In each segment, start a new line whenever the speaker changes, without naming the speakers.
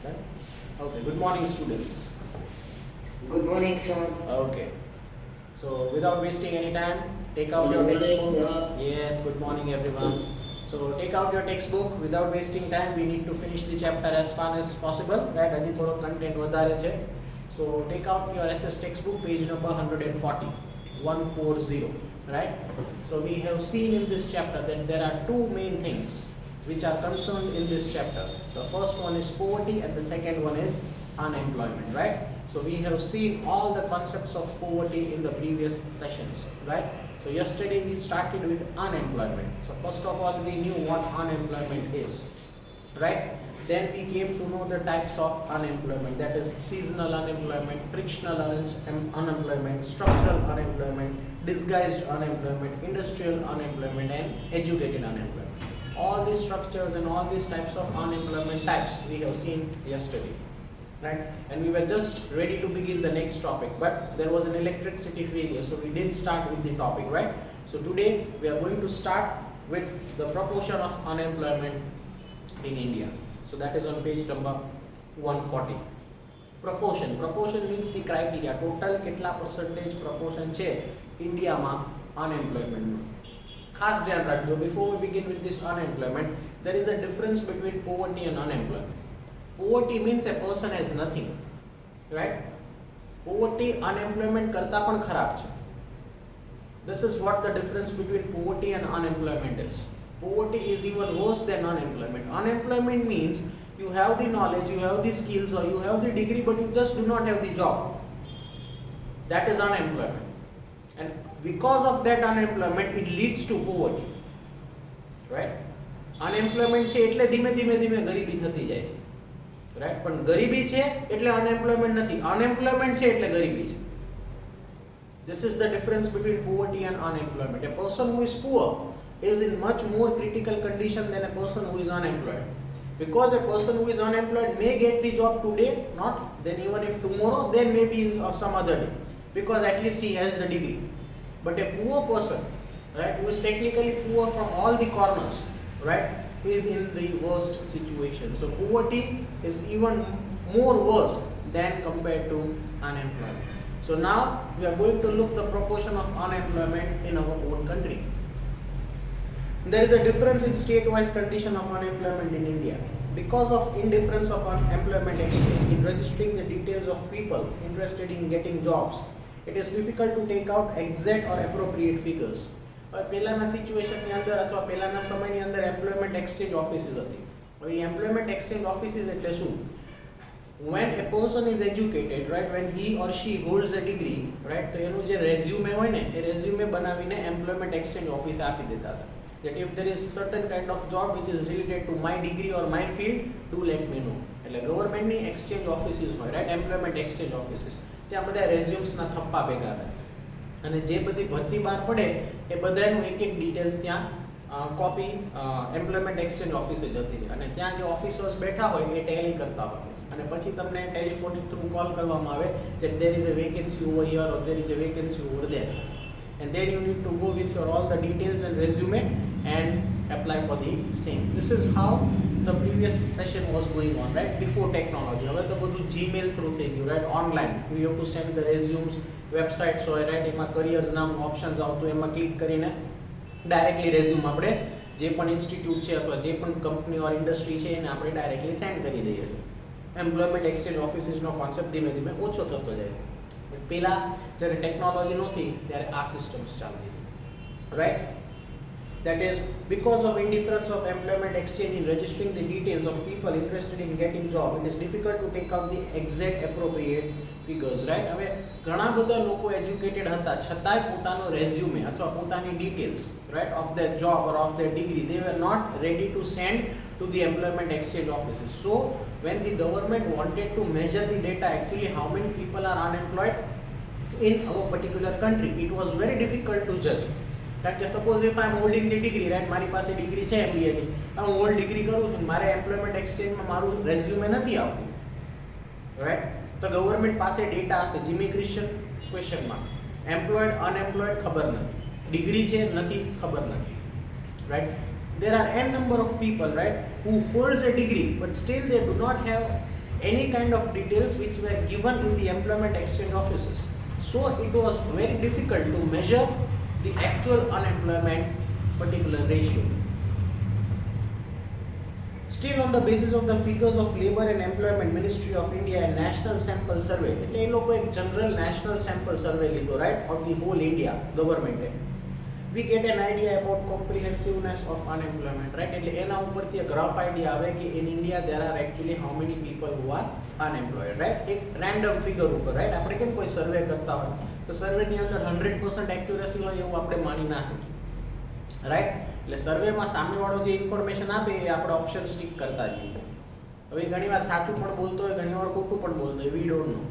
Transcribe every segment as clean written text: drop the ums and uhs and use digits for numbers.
Right? Okay, good morning students.
Good morning, sir.
Okay, so without wasting any time, take out your
Good morning,
textbook.
sir.
Yes, good morning everyone. So take out your textbook. Without wasting time, we need to finish the chapter as far as possible. Right? હજી થોડો content વધારે છે. So take out your SS textbook, page number 140. 140. Right? So we have seen in this chapter that there are two main things which are concerned in this chapter. The first one is poverty and the second one is unemployment. Right? So we have seen all the concepts of poverty in the previous sessions. Right? So yesterday we started with unemployment. So first of all we knew what unemployment is. Right? Then we came to know the types of unemployment, that is seasonal unemployment, frictional unemployment, structural unemployment, disguised unemployment, industrial unemployment and educated unemployment. All these structures and all these types of unemployment types we have seen yesterday. Right? And we were just ready to begin the next topic, but there was an electricity failure, so we didn't start with the topic, right? So today we are going to start with the proportion of unemployment in India. So that is on page number 140. Proportion means the criteria. Total કેટલા percentage proportion છે ઇન્ડિયામાં unemployment. ખાસ ધ્યાન રાખજો, before we begin with this unemployment, there is a difference between poverty and unemployment. Poverty means a person has nothing, right? Poverty unemployment કરતા પણ ખરાબ છે. This is what the difference between poverty and unemployment is. Poverty is even worse than unemployment. Unemployment means you have the knowledge, you have the skills, or you have the degree, but you just do not have the job. That is unemployment. And because of that unemployment, it leads to poverty. Right? Unemployment છે એટલે ધીમે ધીમે ધીમે ગરીબી થતી જાય છે. Right? પણ ગરીબી છે એટલે unemployment નથી. Unemployment છે એટલે ગરીબી છે. This is the difference between poverty and unemployment. A person who is poor is in much more critical condition than a person who is unemployed. Because a person who is unemployed may get the job today, not then even if tomorrow, then maybe in some other day, because at least he has the degree. But a poor person, right, who is technically poor from all the corners, right, is in the worst situation. So poverty is even more worse than compared to unemployment. So now we are going to look the proportion of unemployment in our own country. There is a difference in state-wise condition of unemployment in India. Because of indifference of unemployment exchange in registering the details of people interested in getting jobs, it is difficult to take out exact or appropriate figures. પહેલાના સિચ્યુએશનની અંદર અથવા પહેલાના સમયની અંદર employment exchange offices હતી. હવે એ employment exchange offices એટલે શું? When a person is educated, right, when he or she holds a degree, right, તો એનું જે રેઝ્યુમે હોય ને એ રેઝ્યુમે બનાવીને એમ્પ્લોયમેન્ટ એક્સચેન્જ ઓફિસે આપી દેતા હતા. That if there is certain kind of job which is related to my degree or my field, do let me know. એટલે ગવર્મેન્ટની એક્સચેન્જ ઓફિસીસ હોય, રાઈટ, એમ્પ્લોયમેન્ટ એક્સચેન્જ ઓફિસીસ, ત્યાં બધા રેઝ્યુમ્સના થપ્પા ભેગા થાય અને જે બધી ભરતી બહાર પડે એ બધાનું એક એક ડિટેલ્સ ત્યાં કોપી એમ્પ્લોયમેન્ટ એક્સચેન્જ ઓફિસે જતી રહે અને ત્યાં જે ઓફિસર્સ બેઠા હોય એ ટેલી કરતા હોય અને પછી તમને ટેલિફોનિક થ્રુ કોલ કરવામાં આવે that there is a vacancy over here or there is a vacancy over there. And then you need to go with your all the details and resume and apply for the same. This is how the previous session was going on, right, before technology. હવે તો બધું Gmail through થઈ ગયું, right, online. You have to send the resumes, websites હોય, right, એમાં careers નામનું options આવતું, એમાં ક્લિક કરીને ડાયરેક્ટલી રેઝ્યુમ આપણે જે પણ ઇન્સ્ટિટ્યૂટ છે અથવા જે પણ કંપની ઓર ઇન્ડસ્ટ્રી છે એને આપણે ડાયરેક્ટલી સેન્ડ કરી દઈએ છીએ. એમ્પ્લોયમેન્ટ એક્સચેન્જ ઓફિસીસનો કોન્સેપ્ટ ધીમે ધીમે ઓછો થતો જાય. પહેલા જ્યારે ટેકનોલોજી નહોતી ત્યારે આ સિસ્ટમ્સ ચાલતી હતી, right? That is because of indifference of employment exchange in registering the details of people interested in getting job, it is difficult to take out the exact appropriate figures, right? હવે ઘણા બધા લોકો educated હતા છતાંય પોતાનો resume અથવા પોતાની details, right, of their job or of their degree, they were not ready to send to the employment exchange offices. So when the government wanted to measure the data, actually how many people are unemployed in our particular country, it was very difficult to judge. કારણ કે suppose if I am holding the degree, right, મારી પાસે degree છે MBA ની, હું hold degree કરું છું, મારે એમ્પ્લોયમેન્ટ એક્સચેન્જમાં મારું રેઝ્યુમે નથી આવતું, રાઈટ? તો ગવર્મેન્ટ પાસે ડેટા હશે. Immigration question mark, employed unemployed ખબર નથી, ડિગ્રી છે નથી ખબર નથી, right? There are n number of people, right, who holds a degree but still they do not have any kind of details which were given in the employment exchange offices. So it was very difficult to measure the actual unemployment particular ratio. Still, on the basis of the figures of Labour and Employment Ministry of India and National Sample Survey, એટલે એ લોકો એક general national sample survey લીધો, right, of the whole India government, we get an idea about comprehensiveness of unemployment, right? એટલે એના ઉપરથી એક rough idea આવે કે in India there are actually how many people who are unemployed, right? એક random figure ઉપર, right? આપણે કેમ કોઈ survey કરતા હોય તો survey ની અંદર 100% accuracy હોય એવું આપણે માની ના શકીએ, right? એટલે સર્વેમાં સામેવાળો જે ઇન્ફોર્મેશન આપે એ આપણે ઓપ્શન સ્ટીક કરતા જઈએ. હવે ઘણીવાર સાચું પણ બોલતો હોય, ઘણીવાર ખોટું પણ બોલતો હોય, we don't know,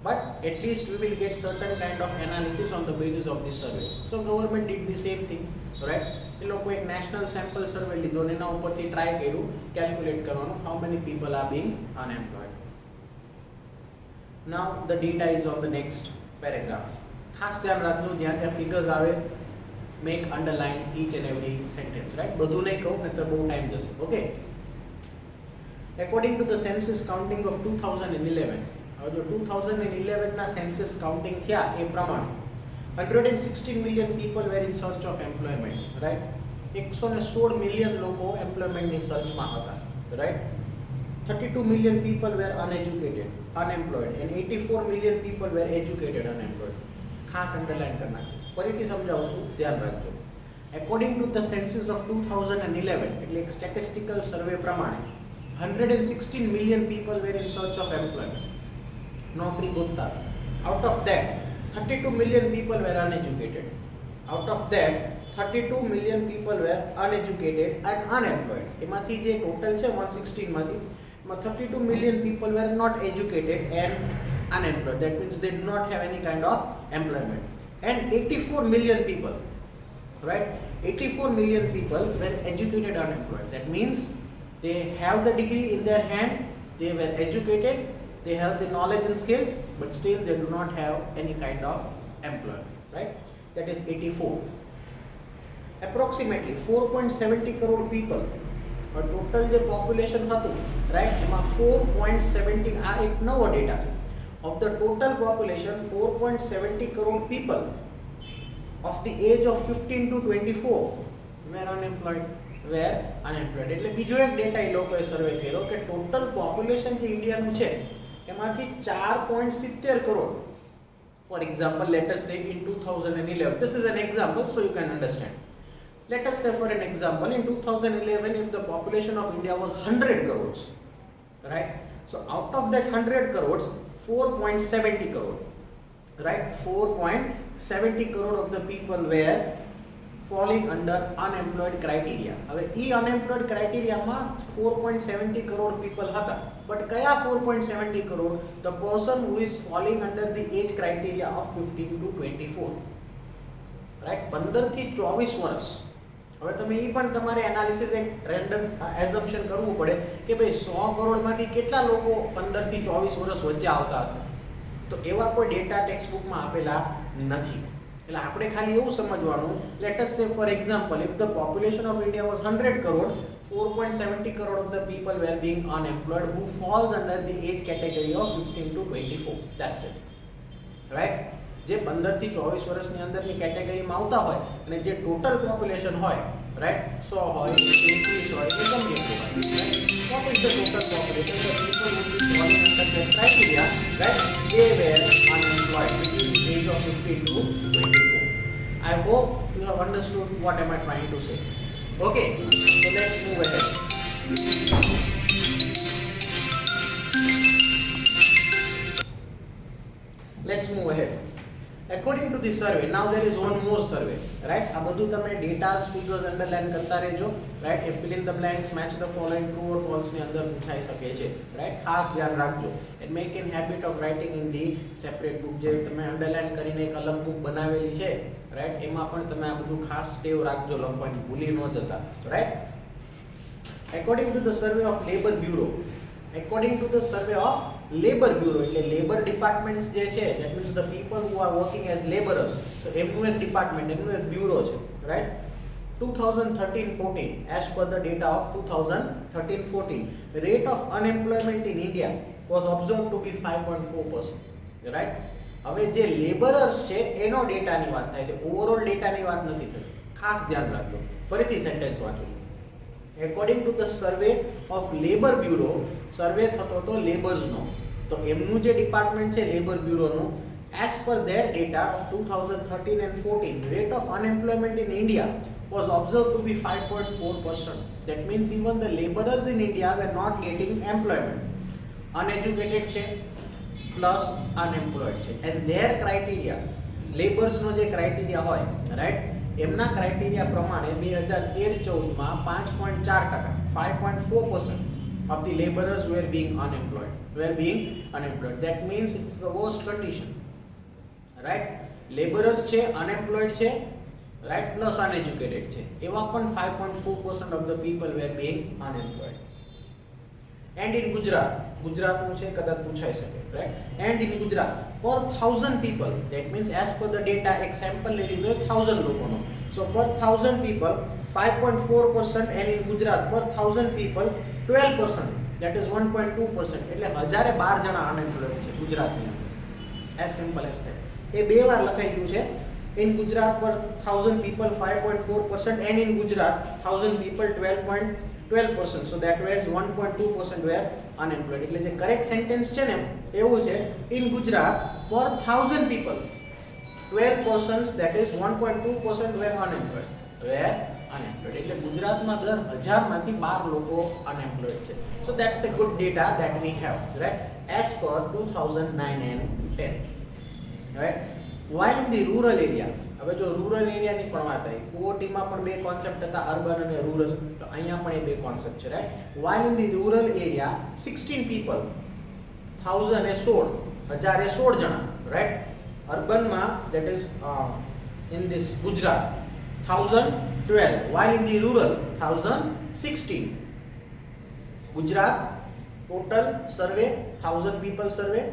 but at least we will get certain kind of analysis on the basis of this survey. So government did the same thing, right? એ લોકો એક નેશનલ સેમ્પલ સર્વે લીધો અને એના ઉપરથી ટ્રાય કર્યું કેલ્ક્યુલેટ કરવાનું how many people are being unemployed. Now the data is on the next paragraph. ખાસ ધ્યાન રાખજો, જ્યાં ત્યાં ફિગર્સ આવે make underline each and every sentence, right? બધું નહીં કહું નહીતર બહુ ટાઈમ જશે. Okay, according to the census counting of 2011, હવે જો 2011 ના સેન્સસ કાઉન્ટિંગ થયા એ પ્રમાણે 116 million people were in search of employment, right? 116 million લોકો એમ્પ્લોયમેન્ટની સર્ચમાં હતા, right? 32 million people were uneducated, unemployed, and 84 million people were educated, unemployed. ખાસ underline કરી નાખો. ફરીથી સમજાવું છું, ધ્યાન રાખજો. According to the census of 2011, એટલે એક સ્ટેટિસ્ટિકલ સર્વે પ્રમાણે 116 million people were in search of employment, નોકરી ગોતતા. Out of that 32 million people were uneducated. Out of that 32 million people were uneducated and unemployed. એમાંથી જે ટોટલ છે 116 માંથી, એમાં 32 million people were not educated and unemployed. That means they do not have any kind of employment. And 84 million people, right? 84 million people were educated unemployed. That means they have the degree in their hand, they were educated, they have the knowledge and skills, but still they do not have any kind of employment, right? That is 84. Approximately 4.70 crore people, or total the population હતું, right? એમાં 4.70, આ એક નવો data છે. Of the total population, 4.70 crore people of the age of 15 to 24 were unemployed. એટલે બીજો એક data એ લોકોએ સર્વે કર્યો કે ટોટલ પોપ્યુલેશન જે ઇન્ડિયાનું છે એમાંથી 4.70 crore. For example, let us સે in 2011, this is an example so you can understand. Let us say for an example, in 2011 if the population of India was 100 crores, right? So out of that 100 crores, 4.70 crore, right? 4.70 crore of the people were falling under unemployed criteria. હવે ઈ unemployed criteria માં 4.70 crore people હતા. But કયા 4.70 crore? The person who is falling under the age criteria of 15 to 24, right? 15 થી 24 વર્ષ. હવે તમે ઈ પણ તમારે એનાલિસિસ એક રેન્ડમ એઝમ્પશન કરવું પડે કે ભાઈ 100 કરોડમાંથી કેટલા લોકો 15 થી 24 વર્ષ વચ્ચે આવતા હશે. તો એવા કોઈ ડેટા ટેક્સ્ટ બુકમાં આપેલા નથી. એટલે આપણે ખાલી એવું સમજવાનું, લેટ અસ સે for example if the population of India was 100 crore, 4.70 crore of the people were being unemployed who falls under the age category of 15 to 24. That's it, right? જે 15 થી 24 વર્ષની અંદરની કેટેગરીમાં આવતા હોય અને જે ટોટલ પોપ્યુલેશન હોય, રાઈટ, 100 હોય, 21 હોય, એ ગમે એટલું હોય, right? What is the total population? The people who is falling under that criteria, right? They were unemployed between the age of 15 to 24. I hope you have understood what am I trying to say. Okay, so let's move ahead. Let's move ahead. According to the survey, now there is one more survey, right? આ બધું તમે ડેટાસ, figures underline કરતા રહેજો, right? A fill in the blanks, match the following, true or false ની અંદર પૂછાઈ શકે છે, right? ખાસ ધ્યાન રાખજો. And make in habit of writing in the separate book. જે તમે અંડરલાઈન કરીને એક અલગ બુક બનાવેલી છે, right? એમાં પણ તમે આ બધું ખાસ ટેવ રાખજો લખવાની, ભૂલી ન જતા, right? According to the survey of Labour Bureau, according to the survey of Labour Bureau, એટલે લેબર ડિપાર્ટમેન્ટ્સ જે છે, that means the people who are working as laborers, તો એમનું એક ડિપાર્ટમેન્ટ, એમનું એક બ્યુરો છે, right? 2013-14, as per the data of 2013-14, the rate of unemployment in India was observed to be 5.4%. Right? હવે જે લેબરર્સ છે એનો ડેટાની વાત થાય છે, ઓવરઓલ ડેટાની વાત નથી થતી. ખાસ ધ્યાન રાખજો. ફરીથી સેન્ટેન્સ વાંચું છું. According to the survey of labour bureau, survey થતો તો લેબર્સનો, તો એમનું જે ડિપાર્ટમેન્ટ છે લેબર બ્યુરોનું, as per their data of 2013 and 14, rate of unemployment in India was observed to be 5.4%. That means even the laborers in India were not getting employment. Uneducated છે plus unemployed છે, and there criteria, લેબર્સનો જે criteria હોય, right, એમના criteria પ્રમાણે 2013-14માં 5.4%, 5.4% of the laborers were being unemployed. That means it's the worst condition, right? Laborers છે, unemployed છે, right, plus uneducated છે, એવા પણ 5.4% of the people were being unemployed. And in Gujarat, ગુજરાતનું છે, કદાચ પૂછાઈ શકે, right? And in Gujarat, per 1000 people, that means as per the data, એક sample લઈ લીધો 1000 લોકોનો, so per 1000 people 5.4%, and in Gujarat per 1000 people 12%, that is 1.2%, એટલે 1012 જણા અનએમ્પ્લોયડ છે ગુજરાતની અંદર. as simple as that. એ બે વાર લખાઈ ગયું છે. in Gujarat per 1000 people 5.4%, and in Gujarat 1000 people 12%, so that was 1.2% were unemployed. એટલે જે કરેક્ટ સેન્ટેન્સ છે ને એવું છે, in Gujarat per 1000 people 12%, that is 1.2% were unemployed. એટલે ગુજરાતમાં દર 1000 માંથી 12 લોકો અનએમ્પ્લોયડ છે. so that's a good data that we have, right, as per 2009 and 10, right? while in the rural area, હવે જો રૂરલ એરિયાની પણ વાત આવી, પોવર્ટીમાં પણ બે કોન્સેપ્ટ હતા, અર્બન અને રૂરલ, તો અહીંયા પણ એ બે કોન્સેપ્ટ છે, right? while in the rural area 16 people, 1000 એ 16, 1000 એ 16 જણા, right? અર્બનમાં that is in this Gujarat 1012, while in the rural 1016. Gujarat total survey 1000 people survey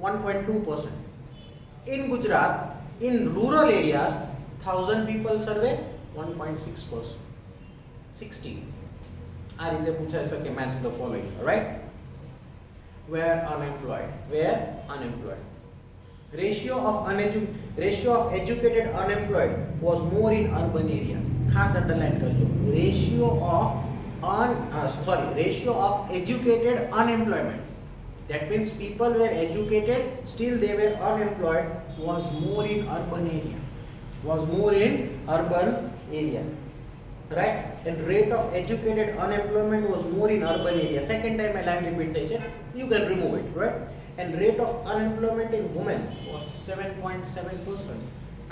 1.2%. in Gujarat, in rural areas 1000 people survey 1.6%, 60. આ રીતે પૂછાઈ શકે, match the following, right? were unemployed. ratio of educated unemployed was more in urban area. ખાસ underline કરજો, ratio of educated unemployment, that means people were educated, still they were unemployed, was more in urban area, right? And rate of educated unemployment was more in urban area. Second time a line repeat થઈ છે, you can remove it, right? And rate of unemployment in women was 7.7%.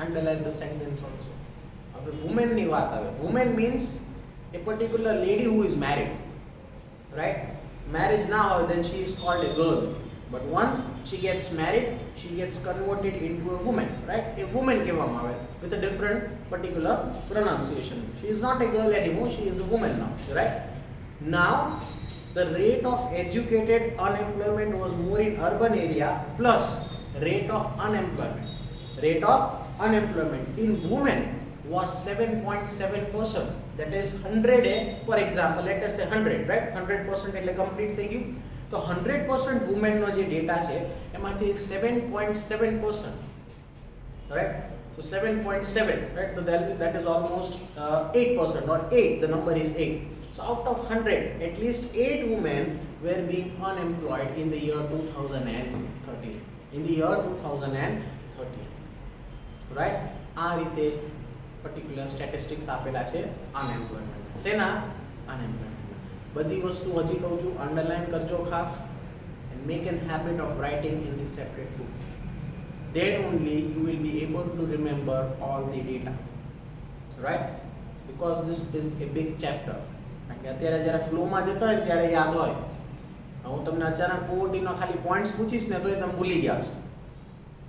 underline the sentence also. હવે women ની વાત આવે, women means a particular lady who is married, right? Marriage now, then she is called a girl, but once she gets married, she gets converted into a woman, right? A woman કહેવામાં આવે with a different particular pronunciation. She is not a girl anymore, she is a woman now, right? Now the rate of educated unemployment was more in urban area, plus rate of unemployment in women was 7.7%. that is 100 for example, let us say 100, right? 100% એટલે complete થઈ ગયું, તો 100% women નો જે data છે એમાંથી 7.7%, right? so 7.7, right? so that is almost 8%, or 8, the number is 8. so out of 100, at least 8 women were being unemployed in the year 2013, right? આ રીતે particular statistics આપેલા છે અનએમ્પ્લોયમેન્ટ. શેના? અનએમ્પ્લોયમેન્ટ. બધી વસ્તુ હજી કહું છું, અંડરલાઈન કરજો ખાસ, and make an habit of writing in this separate book. Then only you will be able to remember all the data, right? because this is a big chapter. કારણ કે અત્યારે જ્યારે ફ્લોમાં જતો હોય ત્યારે યાદ હોય. હું તમને અચાનક પોવર્ટીનો ખાલી પોઈન્ટ્સ પૂછીશ ને તો એ તમે ભૂલી ગયા છો,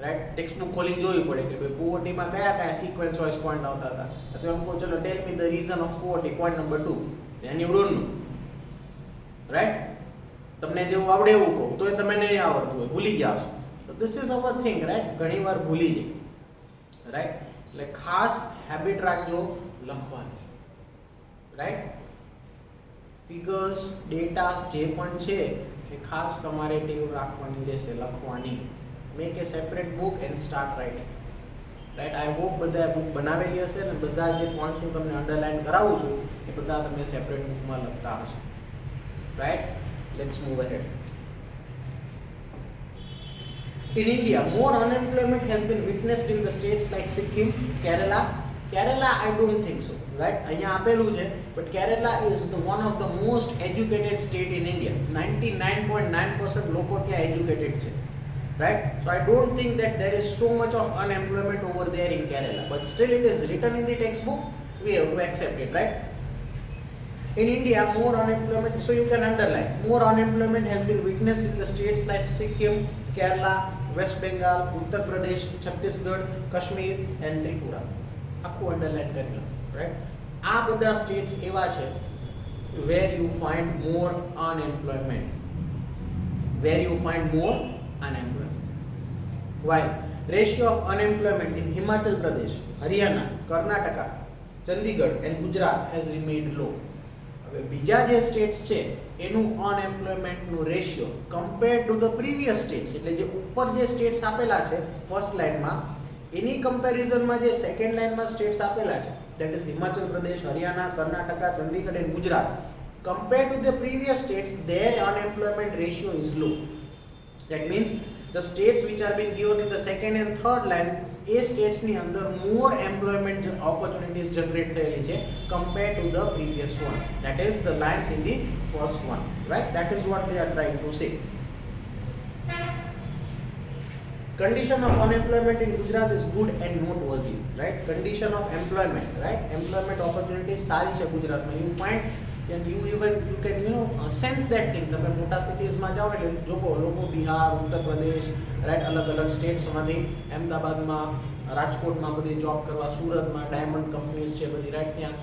રાઈટ? ટેક્સ્ટ બુક ખોલીને જોયું પડે કે ભાઈ પોવર્ટીમાં કયા કયા સિક્વન્સ વાઇઝ પોઈન્ટ આવતા હતા. અથવા એમ કહો ચલો tell me the reason of poverty, point number 2, then you don't know, right? તમને જેવું આવડે એવું કહો તો એ તમે નહીં આવડતું હોય, ભૂલી ગયા છો. તો this is our thing, right? ઘણી વાર ભૂલી જાય, રાઈટ? એટલે ખાસ હેબિટ રાખજો લખવાની, રાઈટ. ફિગર્સ ડેટા જે પણ છે એ ખાસ તમારે ટેવ રાખવાની રહેશે લખવાની. Make A separate book and start writing, right. I hope બધા બુક બનાવેલી હશે ને બધા જે પોઈન્ટ્સ હું તમને અંડરલાઈન કરાવું છું એ બધા તમે સેપરેટ બુકમાં લખતા હશો, right. Let's move ahead. In India, more unemployment has been witnessed in the states like Sikkim, Kerala. Kerala, I don't think so, right? અહીંયા આપેલું છે, but Kerala is one of the most educated state in India. 99.9% લોકો ત્યાં educated છે, right? So I don't think that there is so much of unemployment over there in Kerala, but still it is written in the textbook. We have to accept it, right? In India, more unemployment, so you can underline, more unemployment has been witnessed in the states like Sikkim, Kerala, West Bengal, Uttar Pradesh, Chhattisgarh, Kashmir and Tripura. આખું underline કરી લો, right. આ બધા states એવા છે where you find more unemployment, where you find more unemployment. While ratio of unemployment in Himachal Pradesh, Haryana, Karnataka, Chandigarh and Gujarat has remained low. હવે બીજા જે states છે એનું અનએમ્પ્લોયમેન્ટનું ratio compare to the previous states, એટલે જે ઉપર જે સ્ટેટ્સ આપેલા છે ફર્સ્ટ લાઇનમાં એની કમ્પેરિઝનમાં જે સેકન્ડ લાઇનમાં સ્ટેટ્સ આપેલા છે that is Himachal Pradesh, Haryana, Karnataka, Chandigarh and Gujarat, compare to the previous states there unemployment ratio is low. That means the states which are been given in the second and third line એ સ્ટેટ્સની અંદર મોર એમ્પ્લોયમેન્ટ ઓપોર્ચ્યુનિટીઝ જનરેટ થયેલી છે compare to the previous one, that is the lines in the first one, right. That is what they are trying to say. Condition of unemployment in Gujarat is good and noteworthy, right? Condition of employment, right? Employment opportunities સારી છે ગુજરાતમાં. You find and you can sense that thing. તમે મોટા સિટીઝમાં જાઓ એટલે Joko લોકો Bihar, Uttar Pradesh, right, અલગ અલગ સ્ટેટ્સમાંથી અમદાવાદમાં, રાજકોટમાં બધી જોબ કરવા, સુરતમાં ડાયમંડ કંપનીઝ છે બધી, રાઈટ, ત્યાં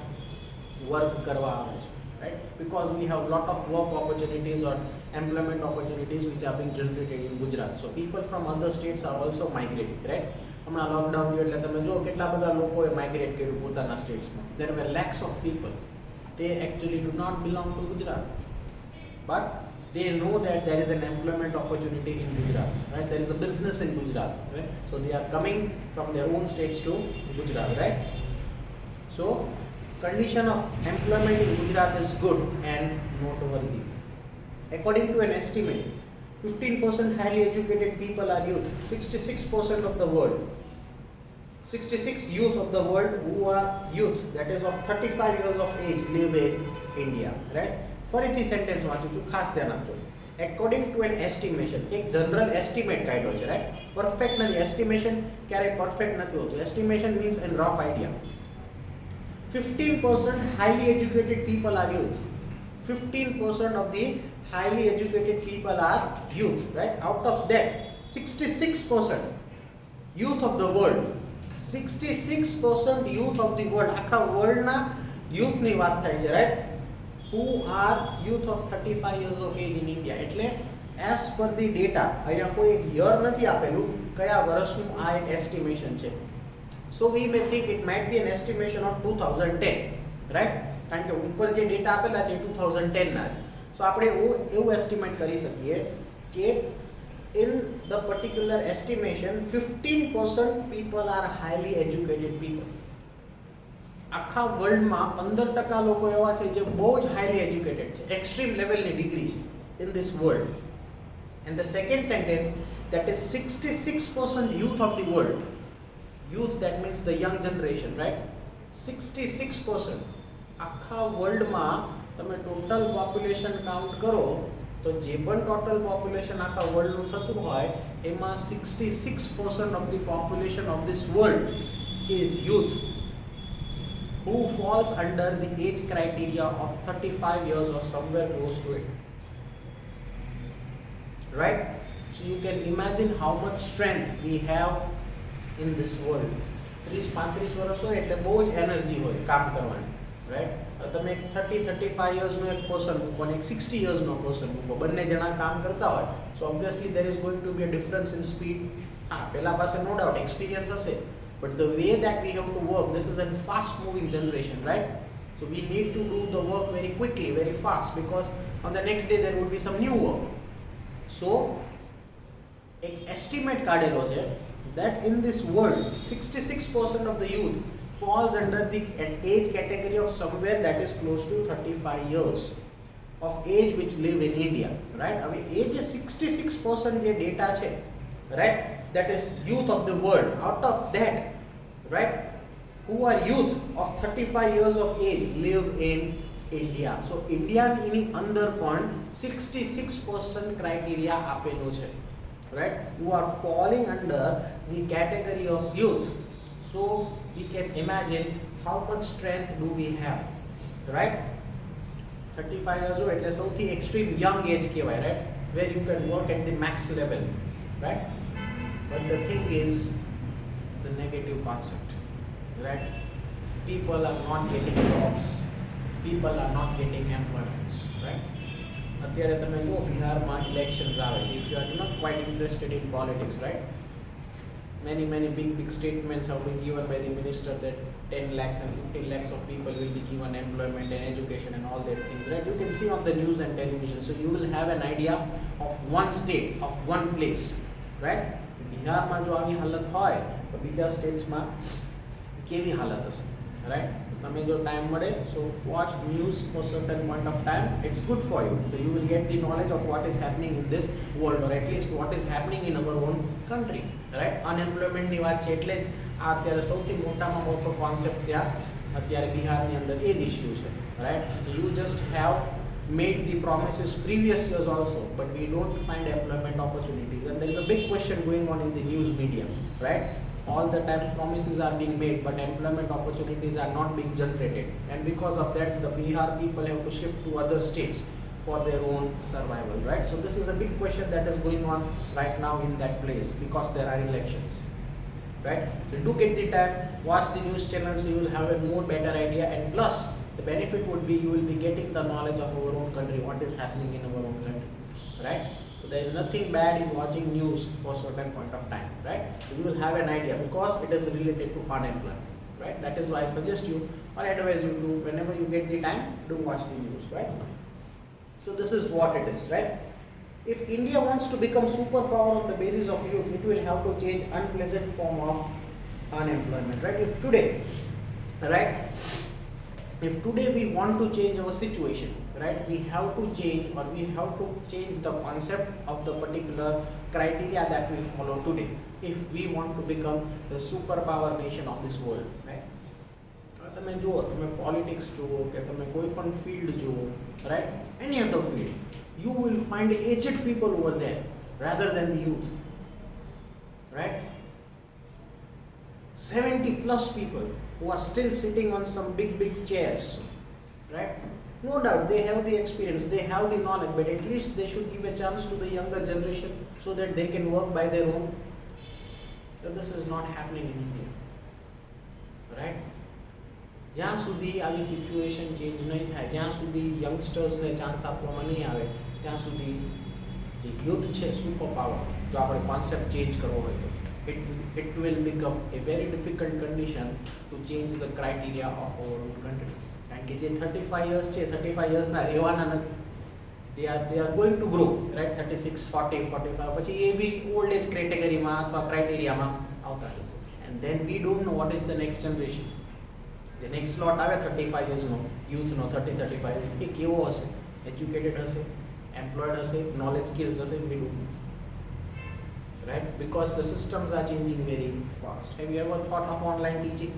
વર્ક કરવા આવે છે, right? Because we have lot of work opportunities or employment opportunities which are being generated in Gujarat. So people from other states are also migrating, right? હમણાં lockdown થયું એટલે તમે જો કેટલા બધા લોકોએ માઇગ્રેટ કર્યું પોતાના સ્ટેટ્સમાં. There were lakhs of people. They actually do not belong to Gujarat, but they know that there is an employment opportunity in Gujarat, right? There is a business in Gujarat, right? So they are coming from their own states to Gujarat, right? So condition of employment in Gujarat is good and noteworthy. According to an estimate, 15% highly educated people are youth. 66% of the world, 66 youth of the world who are youth, that is of 35 years of age, live in India, right? ફરીથી sentence વાંચું છું, ખાસ ધ્યાન આપજો. According to an estimation, એક general estimate કાઢ્યો છે, right. Perfect નથી, એસ્ટિમેશન ક્યારેય પરફેક્ટ નથી હોતું. Estimation means an rough idea. 15% highly educated people are youth. 15% of the highly educated people are youth, right? Out of that, 66% youth of the world, 66% youth of the world, આખા વર્લ્ડના યુથની વાત થાય છે, right? Who are youth of 35 years of age in India. એટલે as per the data, અહીંયા કોઈ એક year નથી આપેલું, કયા વર્ષનું આ એક એસ્ટિમેશન છે. So we may think it might be an estimation of 2010, right? કારણ કે ઉપર જે ડેટા આપેલા છે 2010 ના. So આપણે એવું એસ્ટિમેટ કરી શકીએ કે in the particular estimation 15% people are highly educated people. આખા વર્લ્ડમાં 15% લોકો એવા છે જે બહુ જ હાઈલી એજ્યુકેટેડ છે, એક્સ્ટ્રીમ લેવલની ડિગ્રી છે in this world. And the second sentence, that is 66% youth of the world. Youth, that means the young generation, right? 66%. આખા વર્લ્ડમાં તમે ટોટલ પોપ્યુલેશન કાઉન્ટ કરો તો જે પણ ટોટલ પોપ્યુલેશન આખા વર્લ્ડનું થતું હોય એમાં 66% of the population of this world is youth, who falls under the age criteria of 35 years or somewhere close to it, right? So you can imagine how much strength we have in this world. 30-35 વર્ષ હોય એટલે બહુ જ energy હોય કામ કરવાની, right. તમે 30-35 યર્સનો એક પર્સન મૂકો અને એક 60 યર્સનો પર્સન મૂકો, બંને જણા કામ કરતા હોય, so obviously there is going to be a difference in speed. હા, પહેલા પાસે નો ડાઉટ એક્સપિરિયન્સ હશે, But the way that we have to work, this is a fast moving generation, right? So we need to do the work very quickly, very fast, because on the next day there would be some new work. So એક estimate કાઢેલો છે that in this world 66% of the youth falls under the age category of somewhere that is close to 35 years of age which live in India, right? I mean age is 66% જે data છે, right? That is youth of the world. Out of that, right, who are youth of 35 years of age live in India. So India ની અંદર પણ 66% criteria આપેલો છે, right? Who are falling under the category of youth. So we can imagine how much strength do we have, right? 35 years old એટલે સૌથી extreme young age કહેવાય, right? Where you can work at the max level, right? But the thing is the negative concept, right? People are not getting jobs, people are not getting employments, right? અત્યારે તમે જો બિહારમાં elections આવે છે. If you are not quite interested in politics, right? Many big statements have been given by the minister that 10 lakhs and 15 lakhs of people will be given employment and education and all that things, right? You can see on the news and television, so you will have an idea of one state, of one place, right? બિહારમાં જો આવી હાલત હોય તો બીજા સ્ટેટ્સમાં કેવી હાલત હશે, right? તમે જો ટાઈમ મળે, so watch news for certain point of time. It's good for you, so you will get the knowledge of what is happening in this world, or at least what is happening in our own country, right? Unemployment ની વાત છે એટલે આ અત્યારે સૌથી મોટામાં મોટો concept ત્યાં અત્યારે બિહારની અંદર એ જ ઇશ્યુ છે, right? You just have made the promises previous years also, but we don't find employment opportunities, and there is a big question going on in the news media, right? All the times promises are being made, but employment opportunities are not being generated, and because of that the Bihar people have to shift to other states for their own survival, right? So this is a big question that is going on right now in that place because there are elections, right? So do get the time, watch the news channel, so you will have a more better idea, and plus the benefit would be you will be getting the knowledge of our own country, what is happening in our own country, right? So there is nothing bad in watching news for a certain point of time, right? So you will have an idea because it is related to unemployment, right? That is why I suggest you or advise you to, whenever you get the time, do watch the news, right? So this is what it is, right? If India wants to become superpower on the basis of youth, it will have to change unpleasant form of unemployment, right? If today, right, if today we want to change our situation, right, we have to change, or we have to change the concept of the particular criteria that we follow today if we want to become the superpower nation of this world, right? તમે જુઓ, તમે politics જુઓ કે તમે કોઈ પણ field જુઓ, right, any other field, you will find aged people over there rather than the youth, right? 70 plus people who are still sitting on some big chairs, right? No doubt they have the experience, they have the knowledge, but at least they should give a chance to the younger generation so that they can work by their own. So this is not happening in India, right? જ્યાં સુધી આવી situation change નહીં થાય, જ્યાં સુધી યંગસ્ટર્સને chance આપવામાં નહીં આવે, ત્યાં સુધી જે યુથ છે સુપર પાવર, જો આપણે કોન્સેપ્ટ ચેન્જ કરવો હોય તો it will become a very difficult condition to change the criteria of our own country. કારણ કે જે 35 years છે, 35 yearsના રહેવાના નથી. They are going to grow, right? 36, 40, 45 પછી એ બી ઓલ્ડ એજ કેટેગરીમાં અથવા ક્રાઇટેરિયામાં આવતા રહેશે. And then we don't know what is the next generation. જે નેક્સ્ટ સ્લોટ આવે 35 yearsનો યુથનો, 30-35, એ કેવો હશે? એજ્યુકેટેડ હશે, એમ્પ્લોયડ હશે, નોલેજ સ્કિલ્સ હશે? We don't know, right? Because the systems are changing very fast. Have you ever thought of online teaching,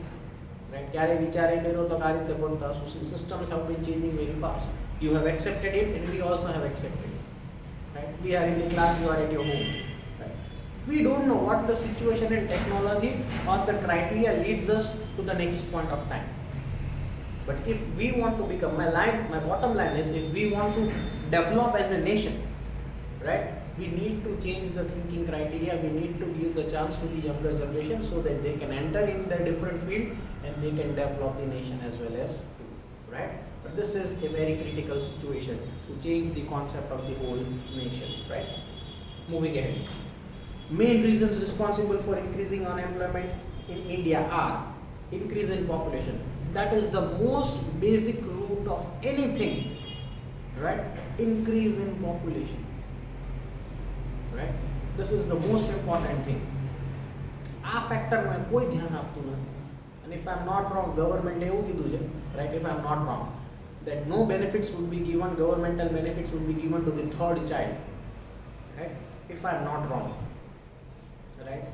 right? ક્યારે વિચારે કર્યો તો આ રીતે પણ થશે. Systems have been changing very fast. You have accepted it and we also have accepted it, right? We are in the class, you are at your home, right? We don't know what the situation and technology or the criteria leads us to the next point of time. But if we want to become, my bottom line is, if we want to develop as a nation, right, we need to change the thinking criteria. We need to give the chance to the younger generation so that they can enter in the different field and they can develop the nation as well as, right? But this is a very critical situation to change the concept of the whole nation, right? Moving ahead. Main reasons responsible for increasing unemployment, in India are increase in population. That is the most basic root of anything, right? Increase in population, right? This is the most important thing. આ ફેક્ટરમાં કોઈ ધ્યાન આપતું નથી. And if I'm not wrong, government એવું કીધું છે, right? If I'm not wrong, that no benefits would be given, governmental benefits would be given to the third child, right? If I'm not wrong, right?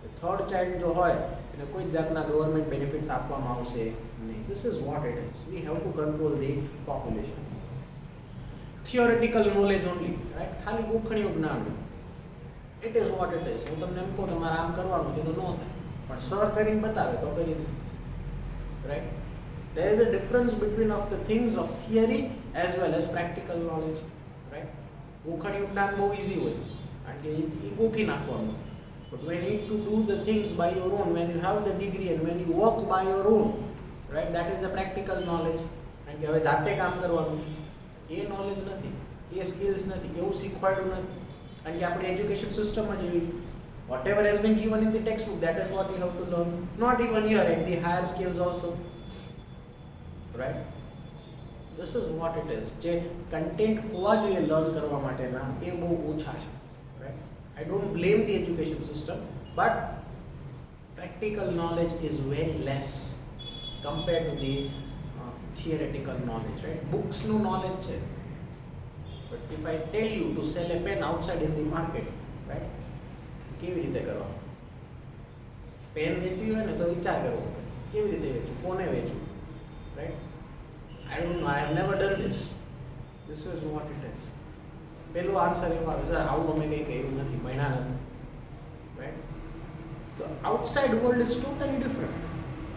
The third child જો હોય એને કોઈ જાતના government benefits આપવામાં આવશે નહીં. This is what it is. We have to control the population. Theoretical knowledge only, right? ખાલી ગોખણિયું જ્ઞાન. It is what it is. હું તમને એમ કહું તમારે આમ કરવાનું છે તો ન થાય, પણ સર કરીને બતાવે તો કરી દે, right? There is a difference between of the things of theory as well as practical knowledge, right? ગોખણિયું જ્ઞાન બહુ ઈઝી હોય કારણ કે એ ગોખી નાખવાનું. But when you need to do the things by your own, when you have the degree and when you work by your own, right? That is a practical knowledge. કારણ કે હવે જાતે કામ કરવાનું એ નોલેજ નથી, એ સ્કિલ્સ નથી, એવું શીખવાડ્યું નથી. કારણ કે આપણી એજ્યુકેશન સિસ્ટમ જ એવી. Whatever has been given in the textbook, that is what you have to learn. Not even here, at the higher skills also, right? This is what it is. જે content હોવા જોઈએ learn કરવા માટેના એ બહુ ઓછા છે, right? I don't blame the education system, but practical knowledge is very less compared to the theoretical knowledge, right? Books no knowledge છે, but if I tell you to sell a pen outside in the market, right? કેવી રીતે કરવાનું? Pen વેચવી હોય ને તો વિચાર કરવો પડે કેવી રીતે વેચવું, કોને વેચવું, right? I don't know, I have never done this. This is what it is. પહેલો આન્સર એવો આવે સર આવું અમે કંઈ કર્યું નથી, ભણ્યા નથી, right? The outside world is totally different.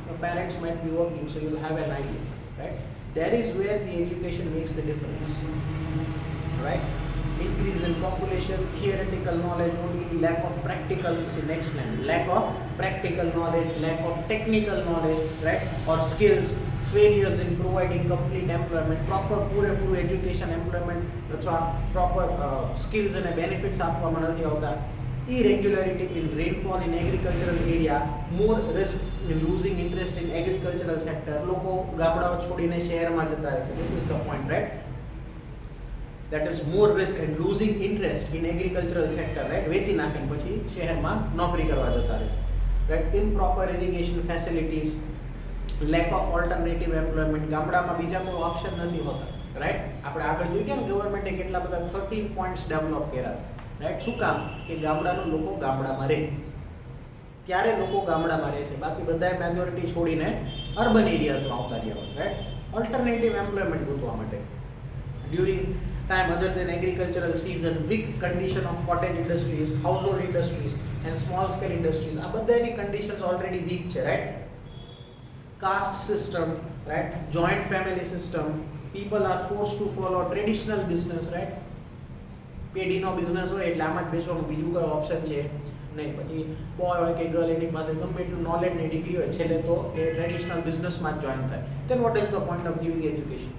Your parents might be working, so you'll have an idea, right? That is where the education makes the difference, right? Increase in population, theoretical knowledge only, lack of practical, see next line, lack of practical knowledge, lack of technical knowledge, right? Or skills, failures in providing complete employment, proper પૂરેપૂરું education employment અથવા proper skills અને benefits આપવામાં નથી આવતા. Irregularity in rainfall in agricultural area, more risk in losing interest in agricultural sector. લોકો ગામડાઓ છોડીને શહેરમાં જતા રહે છે. This is the point, right? That is more risk and losing interest in agricultural sector, right? વેચી નાખે પછી શહેરમાં નોકરી કરવા જતા રહે, right? Improper irrigation facilities, lack of alternative employment. ગામડામાં બીજા કોઈ ઓપ્શન નથી હોતા, right? આપણે આગળ જોઈએ ને ગવર્મેન્ટે કેટલા બધા 13 પોઈન્ટ્સ ડેવલપ કર્યા, રાઈટ? શું કામ? કે ગામડાના લોકો ગામડામાં રહે, ત્યારે લોકો ગામડામાં રહે છે, બાકી બધાએ મેજોરિટી છોડીને અર્બન એરિયાઝમાં આવતા રહ્યા હોય, રાઈટ? ઓલ્ટરનેટિવ એમ્પ્લોયમેન્ટ ગોતવા માટે. During time other than agricultural season, weak condition of cottage industries, household industries and small scale industries. આ બધાની conditions already weak છે, right? Caste system, right? Joint family system. People are forced to follow traditional business, right? પેઢીનો business હોય એટલે આમાં જ બેસવાનું, બીજું કોઈ ઓપ્શન છે નહીં. પછી બોય હોય કે ગર્લ એની પાસે ગમે એટલું નોલેજ ને ડિગ્રી હોય, છેલ્લે તો એ ટ્રેડિશનલ બિઝનેસમાં જ જોઈન થાય. Then what is the point of giving education?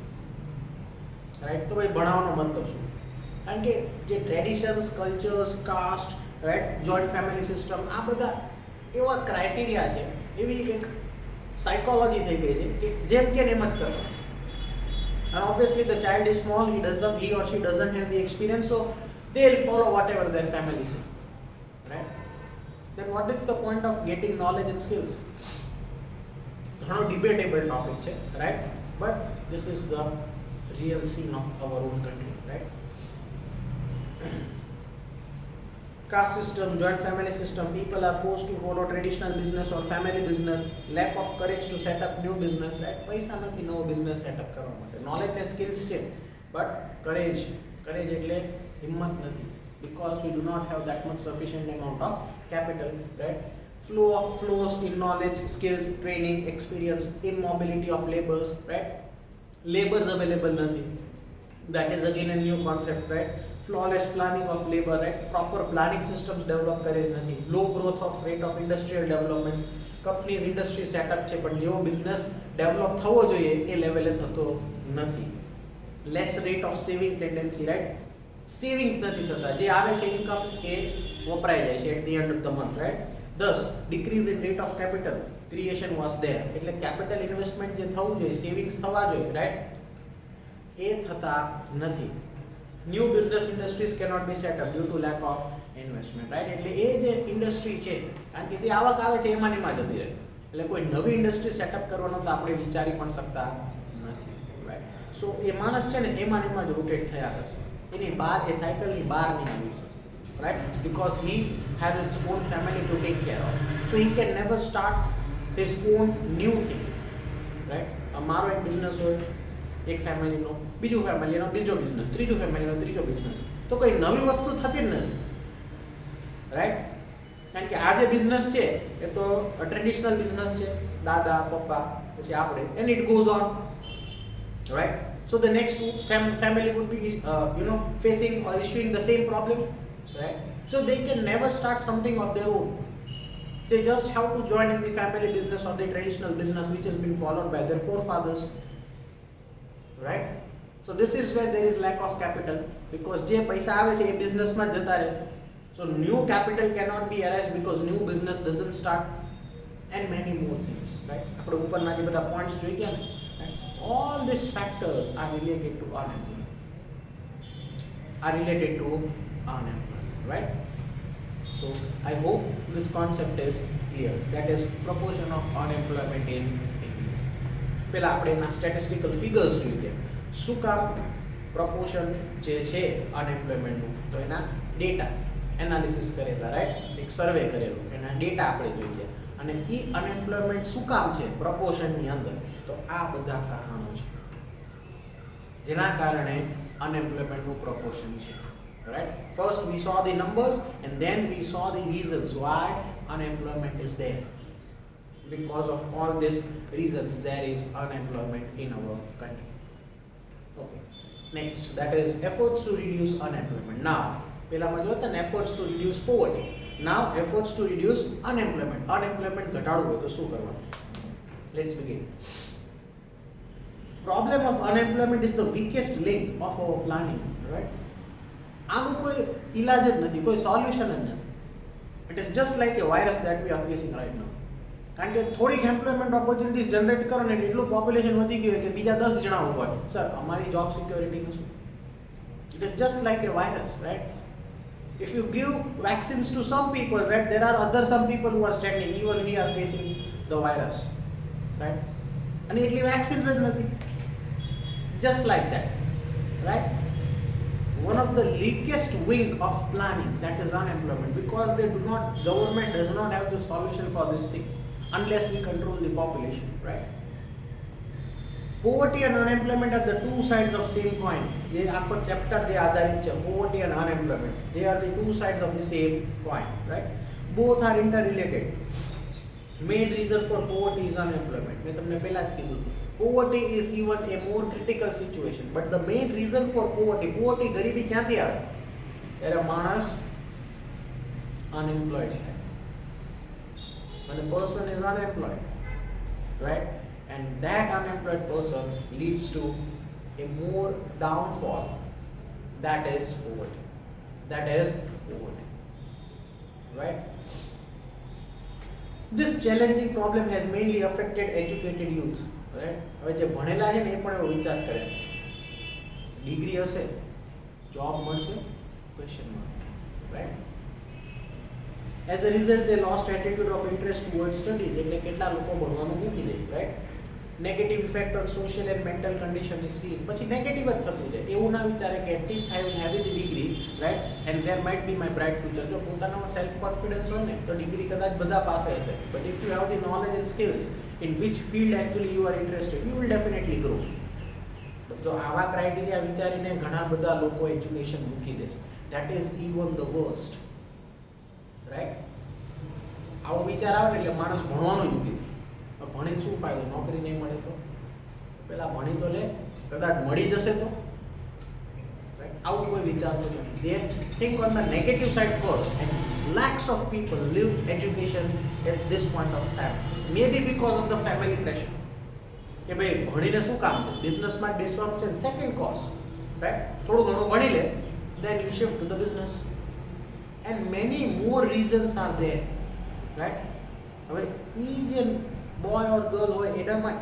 Right? તો ભાઈ ભણાવવાનો મતલબ શું? કારણ કે જે traditions, cultures, caste, right, joint family system, આ બધા એવા ક્રાઇટેરિયા છે, એવી એક સાયકોલોજી થઈ ગઈ છે કે જેમ કે એમ જ કરવાનું. And obviously the child is small, he or she doesn't have the experience, so they'll follow whatever their family say, right? Then what is the point of getting knowledge and skills? ઘણો debatable topic છે, right? But this is the real scene of our own country, right? Caste system, joint family system, people are forced to follow traditional business or family business, lack of courage to set up new business, right? પૈસા નથી નવો business setup કરવા માટે. Knowledge ને skills છે, but courage એટલે હિંમત નથી, because we do not have that much sufficient amount of capital, right? Flows in knowledge, skills, training, experience, immobility of labors, right? Labors available નથી. That is again a new concept, right? Flawless planning of labor, right? Proper planning systems develop કરેલ નથી. Low growth of rate of industrial development. Companies industry setup છે, પણ જેવો business develop થવો જોઈએ એ લેવલે થતો નથી. Less rate of saving tendency, right? Savings નથી થતા. જે આવે છે ઇન્કમ એ વપરાઈ જાય છે at the end of the month, right? Thus, decrease in rate of capital creation was there. એટલે capital investment જે થવું જોઈએ, savings થવા જોઈએ, right? એ થતા નથી. New business industries cannot be set up due to lack of investment, right? એટલે એ જે ઇન્ડસ્ટ્રી છે, કારણ કે જે આવક આવે છે એમાં ને એમાં જતી રહે. એટલે કોઈ નવી ઇન્ડસ્ટ્રી સેટઅપ કરવાનો તો આપણે વિચારી પણ શકતા નથી, right? સો એ માણસ છે ને એમાં ને એમાં જ રોટેટ થયા કરશે. એની બહાર એ સાયકલની બહાર નહીં આવી શકે. Right? Because he has his own family to take care of. So he can never start his own new thing. Right? અમારો એક બિઝનેસ હોય, એક ફેમિલીનો, બીજું ફેમિલીનો બીજો બિઝનેસ, ત્રીજો ફેમિલીનો ત્રીજો બિઝનેસ. તો કોઈ નવી વસ્તુ થતી જ નથી. રાઈટ? કારણ કે આ જે બિઝનેસ છે એ તો ટ્રેડિશનલ બિઝનેસ છે, દાદા પપ્પા પછી આપણે, and it goes on. Right? So the next family would be facing or issuing the same problem. Right? So they can never start something of their own. They just have to join in the family business or the traditional business which has been followed by their forefathers. Right? So this is where there is lack of capital, because જે પૈસા આવે છે એ બિઝનેસમાં જતા રહે. So new capital cannot be arised because new business doesn't start, and many more things. Right? આપણે ઉપરના જે બધા પોઈન્ટ્સ જોઈ ગયા ને, all these factors are related to unemployment. Right? So I hope this concept is clear. That is proportion of unemployment in India. પહેલા આપણે એના સ્ટેટિસ્ટિકલ ફિગર્સ જોઈએ. શું કામ proportion જે છે અનએમ્પ્લોયમેન્ટનું, તો એના ડેટા એનાલિસિસ કરેલા, રાઈટ? એક સર્વે કરેલો, એના ડેટા આપણે જોઈએ. અને એ અનએમ્પ્લોયમેન્ટ શું કામ છે પ્રપોર્શનની અંદર, તો આ બધા કારણો છે જેના કારણે અનએમ્પ્લોયમેન્ટનું પ્રપોર્શન છે. Right? First we saw the numbers and then we saw the reasons why unemployment is there. Because of all these reasons there is unemployment in our country. Okay. Next, that is efforts to reduce unemployment. Now, પહેલામાં જોતા ને efforts to reduce poverty. Now efforts to reduce unemployment. Unemployment ઘટાડવું હોય તો શું કરવાનું? Let's begin. Problem of unemployment is the weakest link of our planning, right? આનું કોઈ ઇલાજ જ નથી, કોઈ સોલ્યુશન જ નથી. It is just like A virus that we are facing right now. કારણ કે થોડીક એમ્પ્લોયમેન્ટ ઓપોર્ચ્યુનિટીઝ જનરેટ કરો ને એટલું પોપ્યુલેશન વધી ગયું કે બીજા 10 જણા ઉભા હોય, સર અમારી જોબ સિક્યોરિટીનું શું? It is just like A virus, right? If you give vaccines to some people, right, there are other some people who are standing, even we are facing the virus, right? And એટલી vaccines જ નથી. Just like that, right? One of the weakest wing of planning, that is unemployment, because government does not have the solution for this thing unless we control the population, right? Poverty and unemployment are the two sides of same coin. જે આખો chapter જે આધારિત છે, poverty and unemployment, they are the two sides of the same coin, right? Both are interrelated. Main reason for poverty is unemployment. મેં તમને પહેલા જ કીધું. Poverty is even a more critical situation, but the main reason for poverty ગરીબી ક્યાંથી આવે? ત્યારે માણસ unemployed થાય. When a person is unemployed, right, and that unemployed person leads to a more downfall, that is poverty. Right? This challenging problem has mainly affected educated youth. Right? હવે જે ભણેલા છે ને એ પણ એવો વિચાર કરે, ડિગ્રી હશે જોબ મળશે? Question mark, right? As a result they lost attitude of interest towards studies. એટલે કેટલા લોકો ભણવાનું મૂકી દે, right? Negative effect on social and mental condition is seen. પછી નેગેટિવ જ થતું જાય. એવું ના વિચારે કે at least I will have the degree, right, and there might be my bright future. જો પોતાનામાં સેલ્ફ કોન્ફિડન્સ હોય ને તો ડિગ્રી કદાચ બધા પાસે હશે, but if you have the knowledge and skills in which field actually you are interested, you will definitely grow. જો આવા ક્રાઇટેરિયા વિચારીને ઘણા બધા લોકો એજ્યુકેશન મૂકી દે છે. That is even the worst, right? આવો વિચાર આવે ને એટલે માણસ ભણવાનું મૂકી દે. ભણીને શું ફાયદો? નોકરી નહીં મળે તો પેલા ભણી તો લે, કદાચ મળી જશે તો, આવું કોઈ વિચારતું નથી. They think on the negative side first, and lakhs of people leave education at this point of time, maybe because of the family pressure. કે ભાઈ ભણીને શું કામ છે, બિઝનેસમાં બેસવાનું છે. સેકન્ડ કોઝ, રાઈટ, થોડું ઘણું ભણી લે, then you shift to the business, and many more reasons are there. Right. હવે એ જે બોય ઓર ગર્લ હોય એનામાં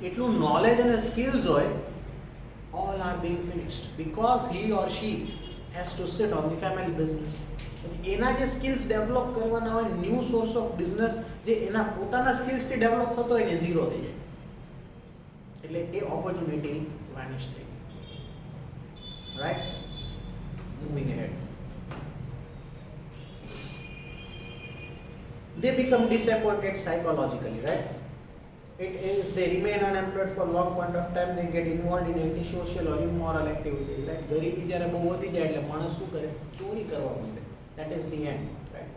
એટલું નોલેજ અને સ્કિલ્સ હોય, all are being finished because he or she has to sit on the family business. પછી એના જે સ્કિલ્સ ડેવલપ કરવાના હોય, ન્યૂ સોર્સ ઓફ બિઝનેસ જે એના પોતાના સ્કિલ્સથી ડેવલપ થતો હોય એને ઝીરો થઈ જાય, એટલે એ ઓપોર્ચ્યુનિટી વેનિશ થઈ ગઈ. Right, moving head. They become disappointed psychologically, right? If they remain unemployed for long point of time, they get involved in antisocial or immoral activities, right? ગરીબી જ્યારે બહુ વધી જાય એટલે માણસ શું કરે? ચોરી કરવા માંડે. That is the end, right?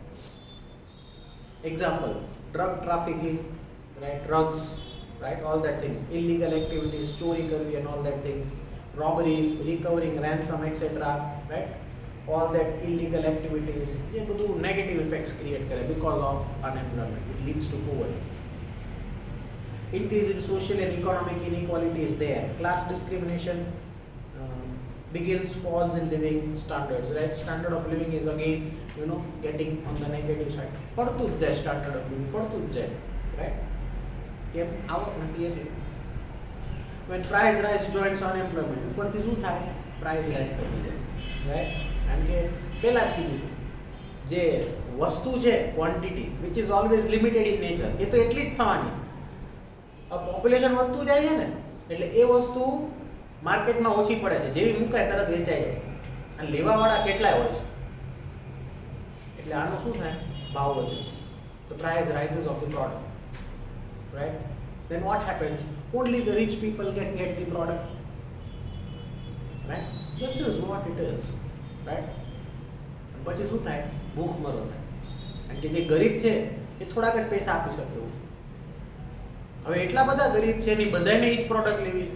Example, drug trafficking, right? Drugs, right? All that things, illegal activities, ચોરી કરવી and all that things, robberies, recovering ransom, etc., right? All that illegal activities, ये બધું negative effects create करे because of unemployment. It leads to poverty. Increase in social and economic inequality is there. Class discrimination begins, falls in living standards, right? Standard of living is again, getting on the negative side. પડતું જ જાય standard of living, પડતું જ જાય, right? કેમ? આવક નથી એટલે. When price rise joins unemployment, ઉપરથી શું થાય? Price rise થતી જાય, right? કારણ કે પહેલા જ કીધું જે વસ્તુ છે quantity which is always limited in nature, એ તો એટલી જ થવાની. પોપ્યુલેશન વધતું જાય છે ને એટલે એ વસ્તુ માર્કેટમાં ઓછી પડે છે, જેવી મુકાય તરત વેચાઈ જાય, અને લેવાવાળા કેટલાય હોય છે, એટલે આનું શું થાય? ભાવ વધે. The price rises of the product, right? Then what happens? Only the rich people can get the product, right? This is what it is, right? પછી શું થાય? ભૂખમરો થાય, કારણ કે જે ગરીબ છે એ થોડાક જ પૈસા આપી શકે એવું. હવે એટલા બધા ગરીબ છે ને બધાને એ જ પ્રોડક્ટ લેવી છે.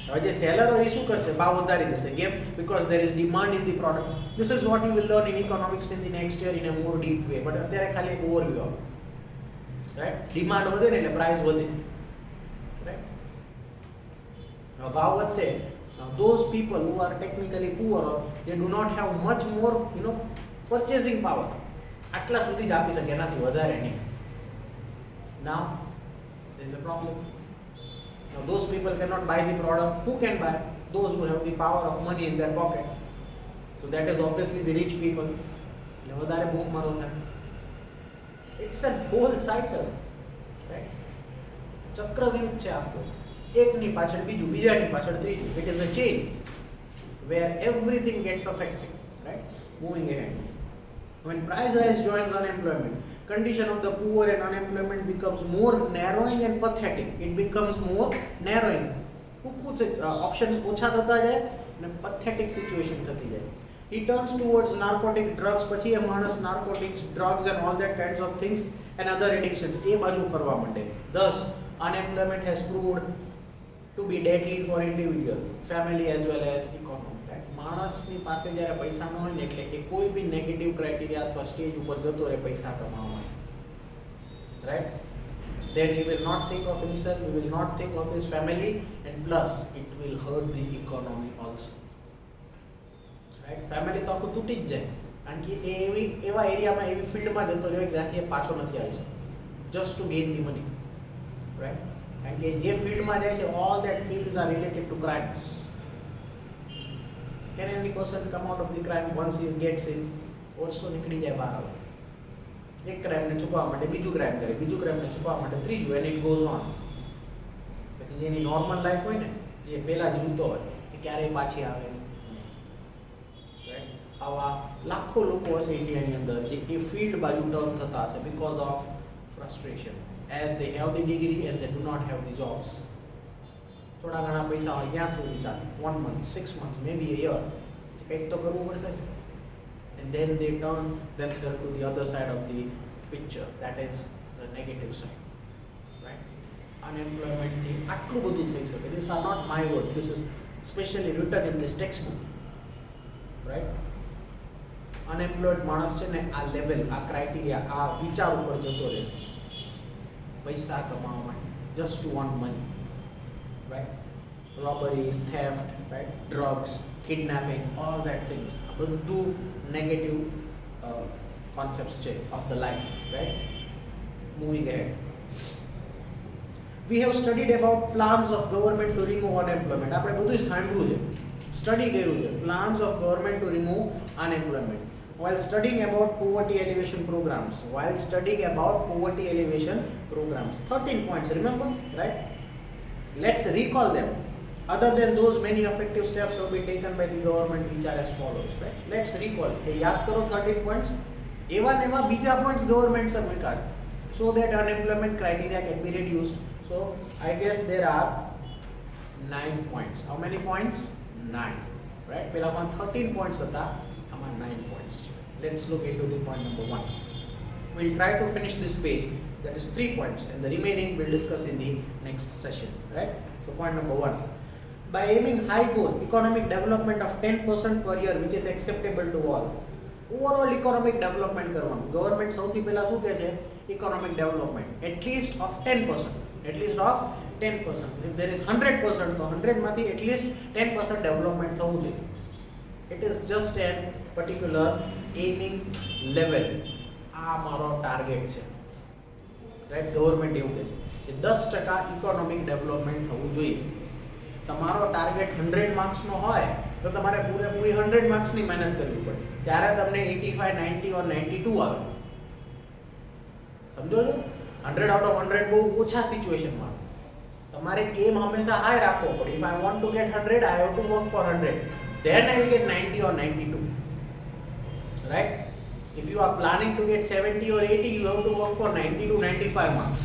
હવે જે સેલર હોય એ શું કરશે? ભાવ વધારી દેશે. કેમ? Because there is demand in the product. This is what you will learn in economics in the next year in a more deep way. But અત્યારે ખાલી એક ઓવરવ્યુ આપો, રાઈટ? ડિમાન્ડ વધે ને એટલે પ્રાઇસ વધે, રાઈટ? ભાવ વધશે. Now those people who are technically poor, they do not have much more, purchasing power. આટલા સુધી જ આપી શકે, એનાથી વધારે નહીં. Now there is a problem. Now those people cannot buy the product. Who can buy? Those who have the power of money in their pocket. So that is obviously the rich people. એટલે વધારે ભૂખમરો થાય. It's a whole cycle, right? ચક્રવ્યૂહ છે આખો. એકની પાછળ બીજું, બીજાની પાછળ ત્રીજું. It is a chain where everything gets affected, right? Moving ahead. When price rise joins unemployment, condition of the poor and unemployment becomes more narrowing and pathetic. It becomes more narrowing. Options ઓછા થતા જાય અને pathetic situation થતી જાય. He turns towards narcotic drugs. પછી એ માણસ narcotics, drugs and all that kinds of things and other addictions એ બાજુ ફરવા માંડે. Thus, unemployment has proved to be deadly for individual, family as well as economy. Right? માણસની પાસે જ્યારે પૈસા ન હોય ને એટલે એ કોઈ બી નેગેટિવ ક્રાઇટેરિયા અથવા સ્ટેજ ઉપર જતો રહે પૈસા કમાવા માટે, right? Then he will not think of himself, he will not think of his family, and plus it will hurt the economy also, right? Family તો આખું તૂટી જ જાય, કારણ કે એ એવા એરિયામાં એવી ફિલ્ડમાં જતો રહ્યો જ્યાંથી એ પાછો નથી આવી શકતો, just to gain the money, right? કારણ કે જે ફિલ્ડમાં જાય છે all that fields are related to crimes. Can any person come out of the crime once he gets in? વર્ષો નીકળી જાય બહાર આવે, એક ક્રાઇમને છુપાવવા માટે બીજું ક્રાઇમ કરે, બીજું ક્રાઇમને છુપાવવા માટે ત્રીજું, and it goes on. પછી જેની નોર્મલ લાઈફ હોય ને, જે પહેલા જીવતો હોય એ ક્યારેય પાછી આવે નહીં, રાઈટ? આવા લાખો લોકો હશે ઇન્ડિયાની અંદર જે એ ફિલ્ડ બાજુ ટર્ન થતા હશે because of frustration, as they have the degree and they do not have the jobs. થોડા ઘણા પૈસા હોય ત્યાં સુધી ચાલે, 1 month, 6 months, maybe a year, કંઈક તો કરવું પડશે. And then they turn themselves to the other side of the picture, that is the negative side, right? Unemployment thing આટલું બધું થઈ શકે. These are not my words, this is specially written in this textbook, right? Unemployed માણસ છે ને આ level, આ criteria, આ વિચાર ઉપર જતો રહે પૈસા કમાવા માટે, just to want money, right? Robberies, theft, right? Drugs, kidnapping, all that things. બધું negative concepts of the life, right? Moving ahead. We have studied about plans of government to remove unemployment. આપણે બધું સાંભળ્યું છે, study કર્યું છે, plans of government to remove unemployment. While studying about poverty alleviation programs, 13 points, remember, right? Let's recall them. Other than those, many effective steps have been taken by the government, which are as follows, right? Let's recall. याद करो 13 points. एवा बीजा points government से मिलकर, so that unemployment criteria can be reduced. So I guess there are 9 points. How many points? 9, right? पहला one 13 points था, हमारा 9 points. Let's look into the point number 1. We'll try to finish this page. That is 3 points, and the remaining we'll discuss in the next session, right? So point number 1. By aiming high goal, economic development of 10% per year, which is acceptable to all. Overall economic development કરવાનું. Government સૌથી પહેલા શું કહે છે? Economic development. At least of 10%. At least of 10%. If there is 100%, તો 100 માંથી at least 10% development થવું જોઈએ. It is just a particular aiming level. આ મારો ટાર્ગેટ છે. રાઈટ, ગવર્મેન્ટ એવું કહે છે કે 10% ઇકોનોમિક ડેવલપમેન્ટ થવું જોઈએ. તમારો ટાર્ગેટ 100 માર્ક્સનો હોય તો તમારે પૂરેપૂરી 100 માર્ક્સની મહેનત કરવી પડે, ત્યારે તમને 85, 90 or 92 આવે. સમજો છો? 100 out of 100 બહુ ઓછા સિચ્યુએશનમાં. તમારે એમ હંમેશા હાઈ રાખવો પડે. If I want to get 100, I have to work for 100. Then I will get 90 or 92. Right? If you are planning to get 70 or 80, you have to work for 90 to 95 marks.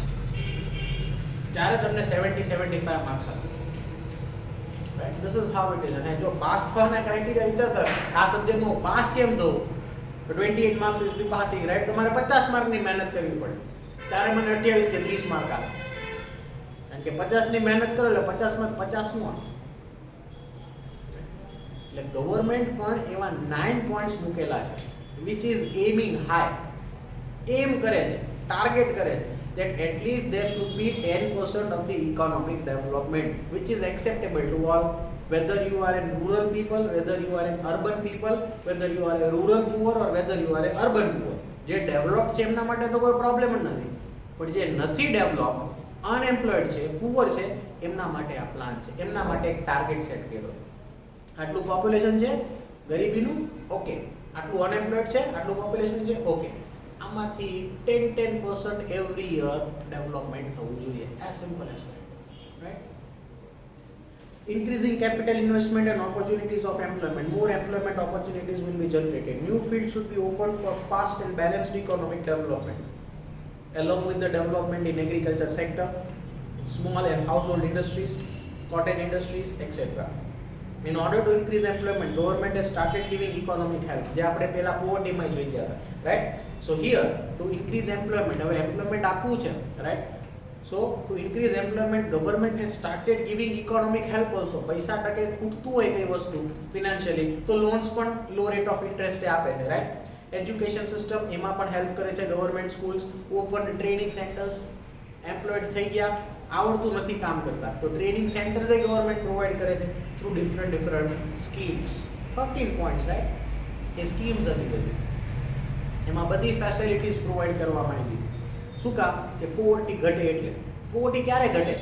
ત્યારે તમને 70, 75 marks આવે. Right? This is how it is. અને જો pass થવાના criteria વિચારતા આ સબ્જેક્ટમાં pass કેમ થવું, તો 28 marks is the passing, right? તમારે 50 માર્કની મહેનત કરવી પડે, ત્યારે મને 28 કે 30 માર્ક આવે. કારણ કે 50ની મહેનત કરો એટલે 50 માં 50 નું આવે. એટલે ગવર્મેન્ટ પણ એવા 9 પોઈન્ટ્સ મૂકેલા છે, which is aiming high. એમ કરે છે, ટાર્ગેટ કરે છે that at least there should be 10% of the economic development which is acceptable to all, whether you are a rural people, whether you are an urban people, whether you are a rural poor or whether you are a urban poor. જે develop છે એમના માટે તો કોઈ problem જ નથી, પણ જે નથી ડેવલપ, અનએમ્પ્લોયડ છે, પુઅર છે, એમના માટે આ પ્લાન છે, એમના માટે એક ટાર્ગેટ સેટ કર્યો. આટલું પોપ્યુલેશન છે ગરીબીનું, ઓકે. આટલું અનએમ્પ્લોયડ છે, આટલું પોપ્યુલેશન છે, ઓકે. આમાંથી 10% every year ડેવલપમેન્ટ થવું જોઈએ. as simple as that, right? Increasing capital investment and opportunities of employment. More employment opportunities will be generated. New fields should be opened for fast and balanced economic development, along with the development in agriculture sector, small and household industries, cottage industries, etc. In order to increase employment, government has started giving economic help. જે આપણે પહેલા પોવર્ટીમાં જોઈ ગયા હતા, right? So here to increase employment, હવે employment આપવું છે, right? So to increase employment, government has started giving economic help also. પૈસા ટકે ખૂટતું હોય કઈ વસ્તુ ફિનાન્શિયલી, તો લોન્સ પણ લો રેટ ઓફ ઇન્ટરેસ્ટે આપે છે, right? એજ્યુકેશન સિસ્ટમ એમાં પણ હેલ્પ કરે છે government schools, open training centres. Employed થઈ ગયા, આવડતું નથી કામ કરતા, તો ટ્રેનિંગ સેન્ટર્સ એ ગવર્મેન્ટ પ્રોવાઈડ કરે છે through different schemes. 13 points, right? એ સ્કીમ્સ હતી બધી, એમાં બધી ફેસિલિટીઝ પ્રોવાઈડ કરવામાં આવી. શું કામ? કે પોવર્ટી ઘટે. એટલે પોવર્ટી ક્યારે ઘટે?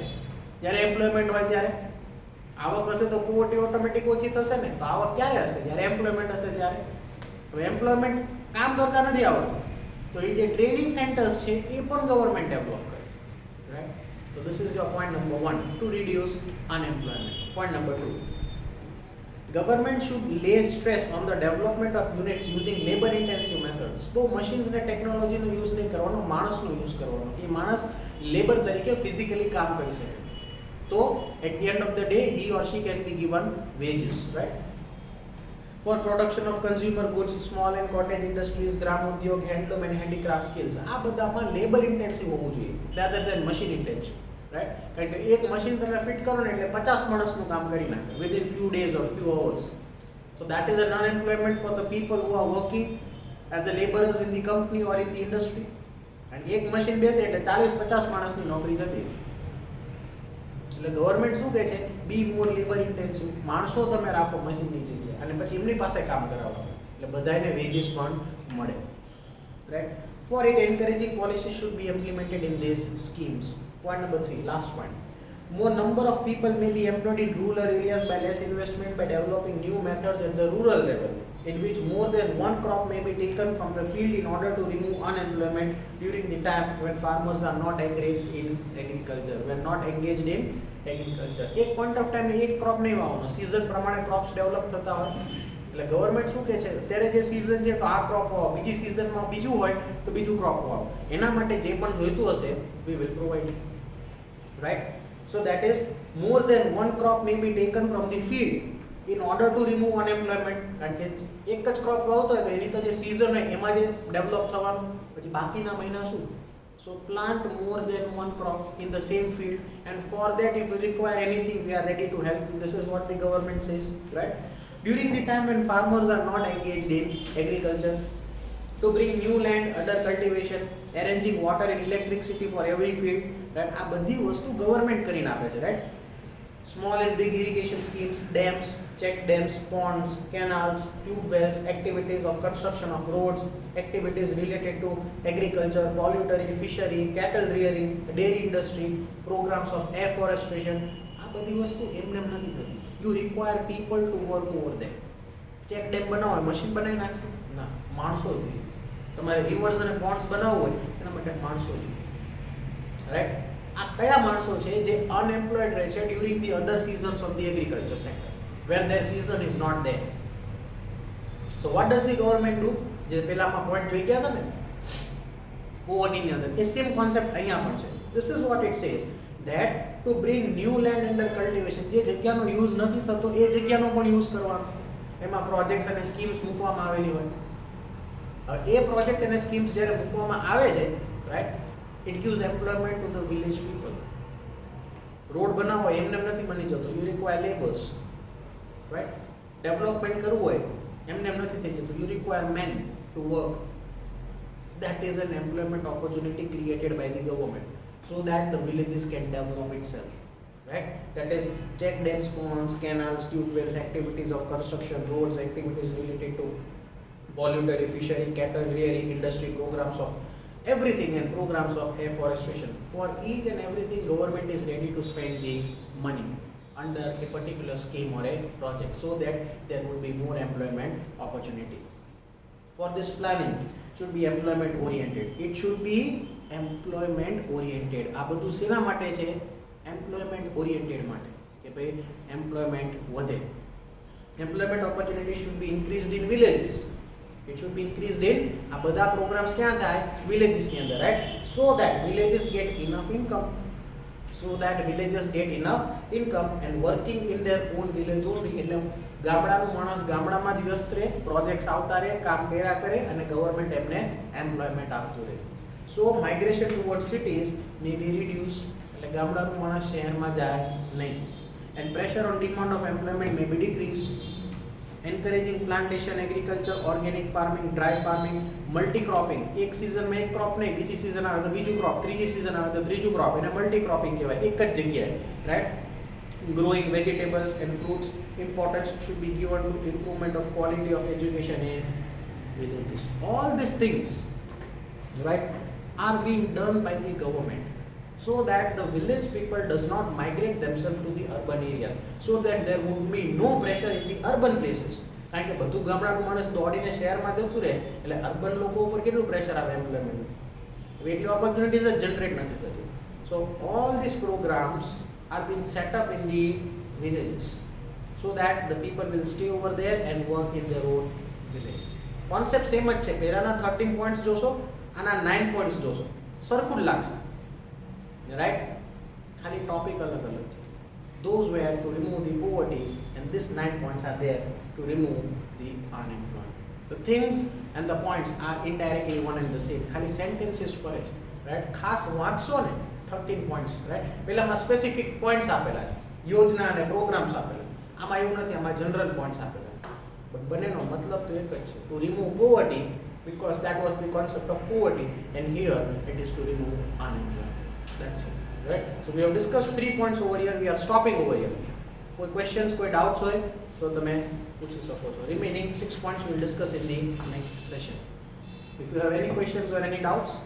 જ્યારે એમ્પ્લોયમેન્ટ હોય ત્યારે. આવક હશે તો પોવર્ટી ઓટોમેટિક ઓછી થશે ને. તો આવક ક્યારે હશે? જ્યારે એમ્પ્લોયમેન્ટ હશે ત્યારે. હવે એમ્પ્લોયમેન્ટ કામ કરતા નથી આવડતું, તો એ જે ટ્રેનિંગ સેન્ટર્સ છે એ પણ ગવર્મેન્ટ ડેવલપ કરે છે, right? So this is your point number 1, to reduce unemployment. Point number 2, government should lay stress on the development of units using labor intensive methods. બહુ machines ને ટેકનોલોજીનો યુઝ નહીં કરવાનો, માણસનો યુઝ કરવાનો. એ માણસ લેબર તરીકે ફિઝિકલી કામ કરી શકે, તો at the end of the day he or she can be given wages, right? For production of consumer goods, small and cottage industries, Gramodyog, handloom and handicraft skills, આ બધામાં labour intensive હોવું જોઈએ rather than machine intensive, right? કારણ કે એક machine તમે fit કરો ને એટલે 50 માણસનું કામ કરી નાખે within few days or few hours. So that is an unemployment for the people who are working as a laborers in the company or in the industry. અને એક મશીન બેસે એટલે 40-50 માણસની નોકરી જતી. એટલે ગવર્મેન્ટ શું કહે છે? બી મોર લેબર ઇન્ટેન્સિવ. માણસો તમે રાખો મશીનની જગ્યાએ અને પછી એમની પાસે કામ કરાવો, એટલે બધાને વેજીસ પણ મળે. right? For it, encouraging policies should be implemented in these schemes. Point number 3, last point. More number of people may be employed in rural areas by less investment by developing new methods at the rural level, in which more than one crop may be taken from the field in order to remove unemployment during the time when farmers are not engaged in agriculture. When not engaged in agriculture. એક point of time એક crop નહીં વાવવાનો, season પ્રમાણે crops develop થતા હોય. એટલે government શું કહે છે, અત્યારે જે સીઝન છે તો આ ક્રોપ વાવો, બીજી સીઝનમાં બીજું હોય તો બીજું ક્રોપ વાવો. એના માટે જે પણ જોઈતું હશે we will provide it. Right? So that is more than one crop may be taken from the field in order to remove unemployment. કારણ કે એક જ ક્રોપ વાવતો હોય તો એની તો જે સીઝન હોય એમાં જે ડેવલપ થવાનું, પછી બાકીના મહિના શું? So plant more than one crop in the same field, and for that if you require anything we are ready to help. This is what the government says, right? During the time when farmers are not engaged in agriculture, to bring new land under cultivation, arranging water and electricity for every field, right? આ બધી વસ્તુ government કરીને આપે છે, right? Small and big irrigation schemes, dams, check dams, ponds, canals, tube wells, activities of construction of roads, activities related to agriculture, poultry, fishery, cattle rearing, dairy industry, programs of afforestation. આ બધી વસ્તુ એમને એમ નથી થતી. You require people to work over there. Check dam બનાવો, machine બનાવી નાખશે? ના, માણસો જોઈએ. તમારે રિવર્સ અને પોન્ડ્સ બનાવવું હોય એના માટે માણસો જોઈએ, રાઈટ? આ કયા માણસો છે જે અનએમ્પ્લોયડ રહે છે during the other seasons of the agriculture sector where their season is not there. So what does the government do? જે પેલામાં પોઈન્ટ જોઈ ગયા હતા ને પોવર્ટીની અંદર, એ સેમ કોન્સેપ્ટ અહીંયા પણ છે. This is what it says that to bring new land under cultivation, જે જગ્યાનો યુઝ નથી થતો એ જગ્યાનો પણ યુઝ કરવાનો. એમાં પ્રોજેક્ટ્સ અને સ્કીમ્સ મૂકવામાં આવેલી હોય. એ પ્રોજેક્ટ અને સ્કીમ્સ જ્યારે મૂકવામાં આવે છે, right, it gives employment to the village people. Road બનાવવો એમને એમ નથી બની જતો, you require labours, right? Development કરવું હોય એમને એમ નથી થઈ જતું, you require man to work. That is an employment opportunity created by the government, so that the villages can develop itself, right? That is check dams, ponds, canals, tube wells, activities of construction, roads, activities related to poultry, fishery, cattle rearing, industry, programs of everything, and programs of afforestation. For each and everything, government is ready to spend the money under a particular scheme or a project, so that there would be more employment opportunity. For this planning should be employment oriented. It should be employment oriented. આ બધું શેના માટે છે? Employment oriented માટે, કે ભાઈ employment વધે. Employment opportunity should be increased in villages. It should be increased in, આ બધા programs ક્યાં થાય? Villages ની અંદર, right? So that villages get enough income. So that villages get enough income and working in their own village only. એટલે ગામડાનું માણસ ગામડામાં જ વ્યસ્ત રહે, પ્રોજેક્ટ્સ આવતા રહે, કામ કર્યા કરે અને ગવર્મેન્ટ એમને એમ્પ્લોયમેન્ટ આપતું રહે. So migration toward cities may be reduced, એટલે ગામડાનું માણસ શહેરમાં જાય નહીં. And pressure on demand of employment may be decreased. Encouraging plantation, agriculture, organic farming, dry farming, multi-cropping. એક સિઝનમાં એક ક્રોપ નહીં, બીજી સિઝન આવે તો બીજું ક્રોપ, ત્રીજી સિઝન આવે તો ત્રીજું ક્રોપ, એને મલ્ટી-ક્રોપિંગ કહેવાય. એક જ જગ્યાએ, right? Growing vegetables and fruits, importance should be given to improvement of quality of education in villages. All these things, right, are being done by the government, so that the village people does not migrate themselves to the urban areas, so that there would be no pressure in the urban places. કારણ કે બધું ગામડાનું માણસ દોડીને શહેરમાં જતું રહે એટલે અર્બન લોકો ઉપર કેટલું પ્રેશર આવે એમ્પ્લોયમેન્ટ, એટલી ઓપોર્ચ્યુનિટીઝ જ જનરેટ નથી થતી. So all these programmes are being set up in the villages, so that the people will stay over there and work in their own village. Concept same જ છે. પહેલાના 13 points જોશો, આના 9 points જોશો, સરખું જ લાગશે, રાઈટ? ખાલી ટોપિક અલગ અલગ છે. Those were to remove the poverty, and this 9 points are there to remove the unemployment. The things and the points are indirectly one and the same. ખાલી sentences પર જ, રાઈટ? ખાસ વાંચશો ને 13 points, right? પહેલામાં સ્પેસિફિક પોઈન્ટ્સ આપેલા છે, યોજના અને પ્રોગ્રામ્સ આપેલા. આમાં એવું નથી, આમાં જનરલ પોઈન્ટ્સ આપેલા. બટ બંનેનો મતલબ તો એક જ છે, two remove poverty, because that was the concept of poverty, and here it is to remove unemployment. That's it, right? So we have discussed 3 points over here. We are stopping over here. કોઈ questions, કોઈ doubts હોય તો તમે પૂછી શકો છો. Remaining 6 points we will discuss in the next session. If you have any questions or any doubts,